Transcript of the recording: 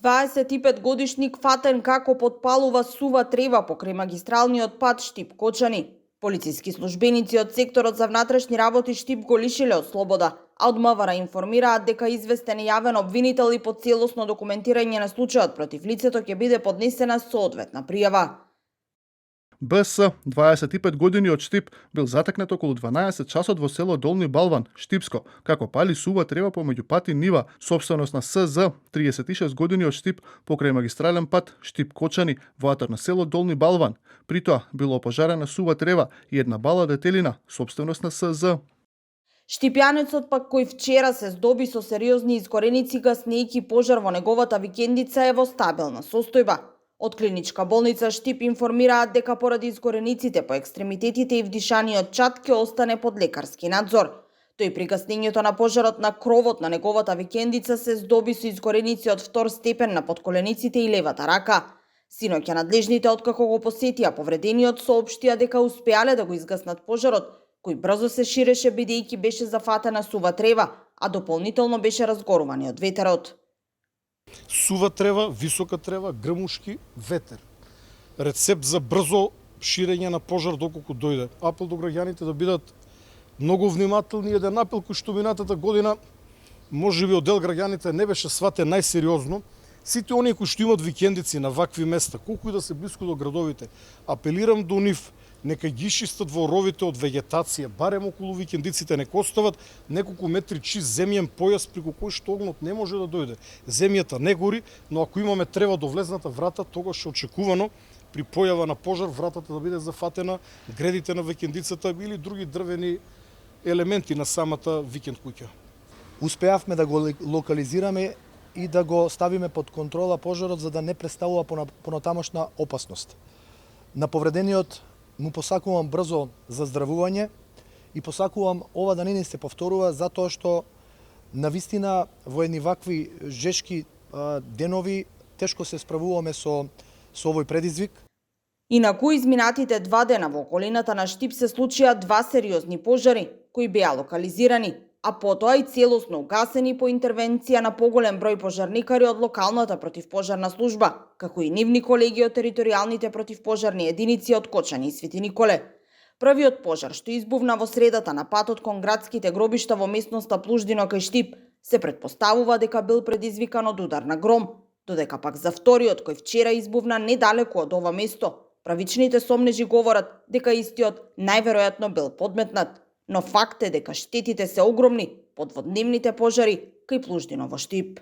25-годишник фатен како потпалува сува трева покрај магистралниот пат Штип-Кочани. Полициски службеници од секторот за внатрешни работи Штип го лишиле од слобода, а од МВР информираат дека известен е јавен обвинител и по целосно документирање на случајот против лицето ќе биде поднесена соодветна пријава. БС, 25 години од Штип, бил затекнат околу 12 часот во село Долни Балван, Штипско, како пали сува трева помеѓу пат и нива, сопственост на СЗ, 36 години од Штип, покрај магистрален пат Штип-Кочани, во атар на село Долни Балван. При тоа било опожарена сува трева и една бала детелина, сопственост на СЗ. Штипјанецот пак кој вчера се здоби со сериозни изгореници гаснејќи пожар во неговата викендица е во стабилна состојба. Од клиничка болница Штип информираат дека поради изгорениците по екстремитетите и вдишаниот чад ќе остане под лекарски надзор. Тој при гаснењето на пожарот на кровот на неговата викендица се здоби со изгореници од втор степен на подколениците и левата рака. Синоќа надлежните откако го посетија повредениот соопштија дека успеале да го изгаснат пожарот, кој брзо се ширеше бидејќи беше зафатена сува трева, а дополнително беше разгоруван од ветерот. Сува трева, висока трева, грмушки, ветер. Рецепт за брзо ширење на пожар доколку дојде. Апел до граѓаните да бидат многу внимателни. Еден апел кој што минатата година можеби од дел граѓаните не беше сватен најсериозно. Сите оние кои што имат викендици на вакви места, колку и да се блиску до градовите, апелирам до нив, нека ги чистат во ровите од вегетација, барем околу викендиците, нека остават неколку метри чист земјен појас преку кој што огнот не може да дојде. Земјата не гори, но ако имаме трева до влезната врата, тогаш е очекувано при појава на пожар вратата да биде зафатена, гредите на викендицата или други дрвени елементи на самата викенд куќа. Успеавме да го локализираме и да го ставиме под контрола пожарот за да не представува понатамошна опасност. На повредениот му посакувам брзо заздравување и посакувам ова да не се повторува затоа што навистина во едни вакви жешки денови тешко се справуваме со овој предизвик. Инаку изминатите 2 дена во околината на Штип се случија 2 сериозни пожари кои беа локализирани, а потоа и целосно угасени по интервенција на поголем број пожарникари од локалната противпожарна служба, како и нивни колеги од територијалните противпожарни единици од Кочани и Свети Николе. Првиот пожар што избувна во средата на патот кон градските гробишта во местноста Плуждино кај Штип се претпоставува дека бил предизвикан од удар на гром, додека пак за вториот кој вчера избувна недалеку од ова место, правичните сомнежи говорат дека истиот најверојатно бил подметнат. Но факт е дека штетите се огромни под водневните пожари кај Плуждино во Штип.